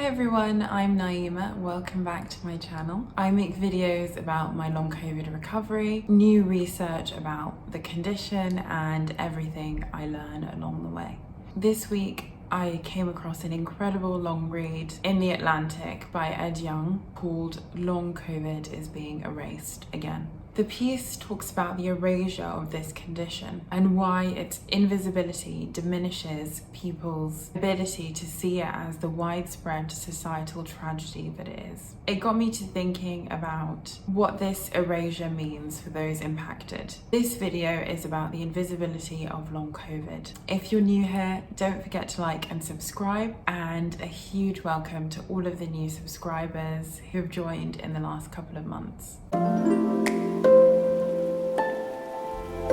everyone, I'm Naima. Welcome back to my channel. I make videos about my long COVID recovery, new research about the condition, and everything I learn along the way. This week, I came across an incredible long read in The Atlantic by Ed Young called Long COVID is Being Erased Again. The piece talks about the erasure of this condition and why its invisibility diminishes people's ability to see it as the widespread societal tragedy that it is. It got me to thinking about what this erasure means for those impacted. This video is about the invisibility of long COVID. If you're new here, don't forget to like and subscribe, and a huge welcome to all of the new subscribers who have joined in the last couple of months.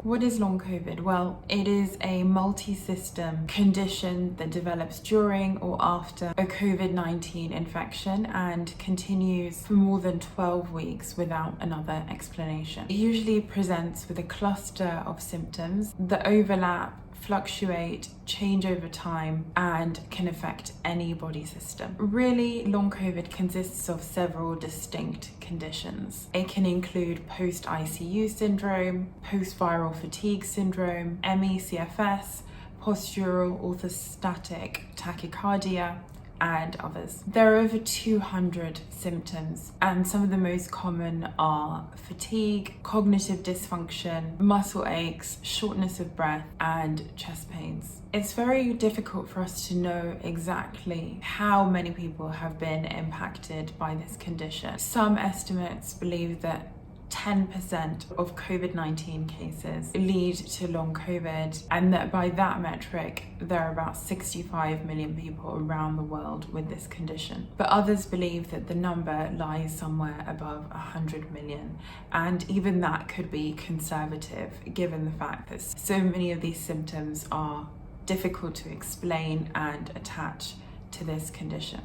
What is long COVID? Well, it is a multi-system condition that develops during or after a COVID-19 infection and continues for more than 12 weeks without another explanation. It usually presents with a cluster of symptoms that overlap, fluctuate, change over time, and can affect any body system. Really, long COVID consists of several distinct conditions. It can include post-ICU syndrome, post-viral fatigue syndrome, ME/CFS, postural orthostatic tachycardia, and others. There are over 200 symptoms, and some of the most common are fatigue, cognitive dysfunction, muscle aches, shortness of breath, and chest pains. It's very difficult for us to know exactly how many people have been impacted by this condition. Some estimates believe that 10% of COVID-19 cases lead to long COVID, and that by that metric, there are about 65 million people around the world with this condition. But others believe that the number lies somewhere above 100 million, and even that could be conservative given the fact that so many of these symptoms are difficult to explain and attach to this condition.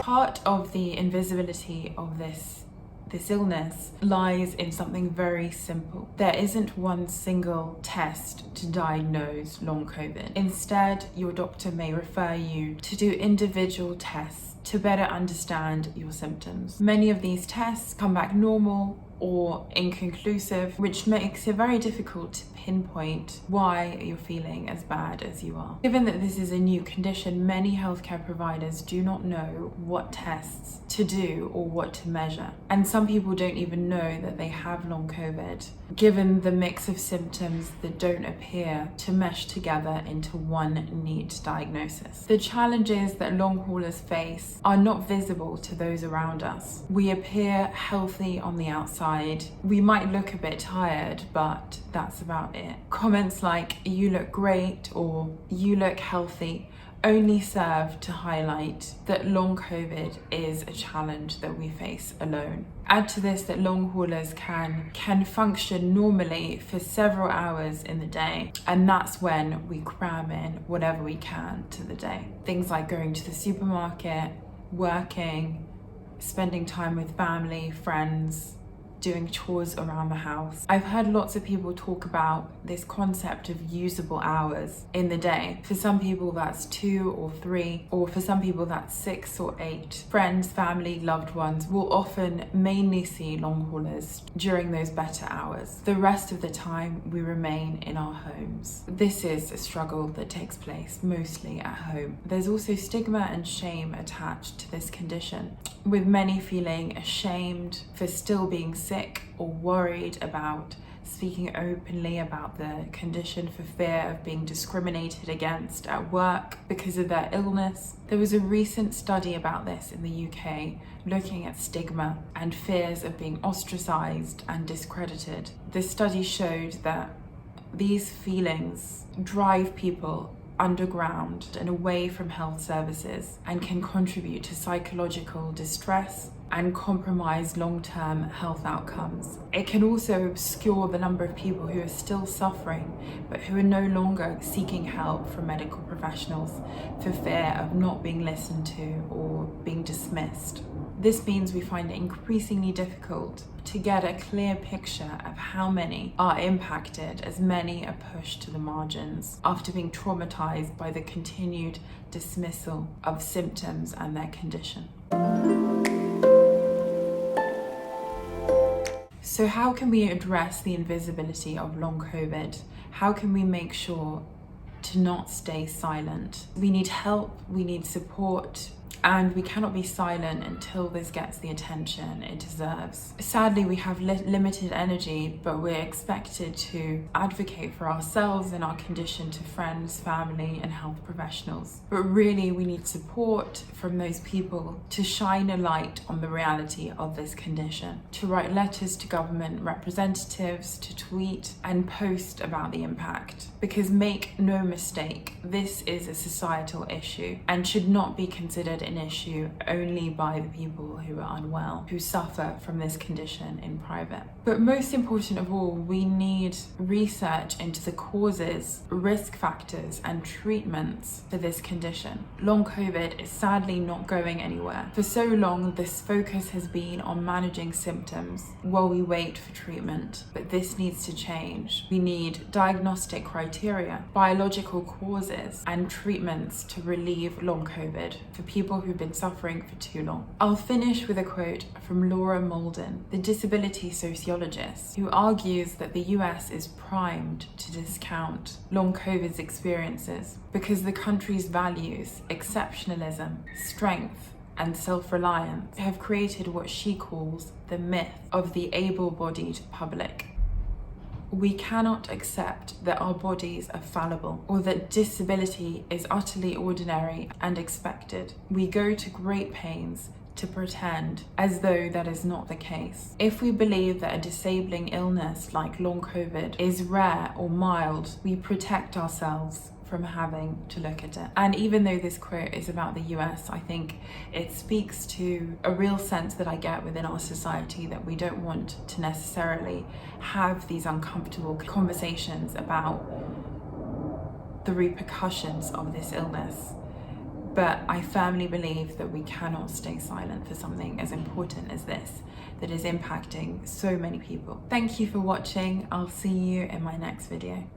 Part of the invisibility of this illness lies in something very simple. There isn't one single test to diagnose long COVID. Instead, your doctor may refer you to do individual tests to better understand your symptoms. Many of these tests come back normal or inconclusive, which makes it very difficult to pinpoint why you're feeling as bad as you are. Given that this is a new condition, many healthcare providers do not know what tests to do or what to measure. And some people don't even know that they have long COVID, given the mix of symptoms that don't appear to mesh together into one neat diagnosis. The challenges that long haulers face are not visible to those around us. We appear healthy on the outside. We might look a bit tired, but that's about it. Comments like "you look great" or "you look healthy" only serve to highlight that long COVID is a challenge that we face alone. Add to this that long haulers can function normally for several hours in the day, and that's when we cram in whatever we can to the day. Things like going to the supermarket, working, spending time with family, friends, doing chores around the house. I've heard lots of people talk about this concept of usable hours in the day. For some people that's 2 or 3, or for some people that's 6 or 8. Friends, family, loved ones will often mainly see long haulers during those better hours. The rest of the time we remain in our homes. This is a struggle that takes place mostly at home. There's also stigma and shame attached to this condition, with many feeling ashamed for still being sick or worried about speaking openly about the condition for fear of being discriminated against at work because of their illness. There was a recent study about this in the UK looking at stigma and fears of being ostracized and discredited. The study showed that these feelings drive people underground and away from health services and can contribute to psychological distress and compromise long-term health outcomes. It can also obscure the number of people who are still suffering but who are no longer seeking help from medical professionals for fear of not being listened to or being dismissed. This means we find it increasingly difficult to get a clear picture of how many are impacted, as many are pushed to the margins after being traumatized by the continued dismissal of symptoms and their condition. So how can we address the invisibility of long COVID? How can we make sure to not stay silent? We need help, we need support, and we cannot be silent until this gets the attention it deserves. Sadly, we have limited energy, but we're expected to advocate for ourselves and our condition to friends, family, and health professionals. But really, we need support from those people to shine a light on the reality of this condition, to write letters to government representatives, to tweet and post about the impact. Because make no mistake, this is a societal issue and should not be considered an issue only by the people who are unwell, who suffer from this condition in private. But most important of all, we need research into the causes, risk factors, and treatments for this condition. Long COVID is sadly not going anywhere. For so long, this focus has been on managing symptoms while we wait for treatment, but this needs to change. We need diagnostic criteria, biological causes, and treatments to relieve long COVID for people who've been suffering for too long. I'll finish with a quote from Laura Malden, the disability sociologist, who argues that the US is primed to discount long COVID's experiences because the country's values, exceptionalism, strength, and self-reliance have created what she calls the myth of the able-bodied public. We cannot accept that our bodies are fallible or that disability is utterly ordinary and expected. We go to great pains to pretend as though that is not the case. If we believe that a disabling illness like long COVID is rare or mild, we protect ourselves from having to look at it. And even though this quote is about the US, I think it speaks to a real sense that I get within our society that we don't want to necessarily have these uncomfortable conversations about the repercussions of this illness. But I firmly believe that we cannot stay silent for something as important as this that is impacting so many people. Thank you for watching. I'll see you in my next video.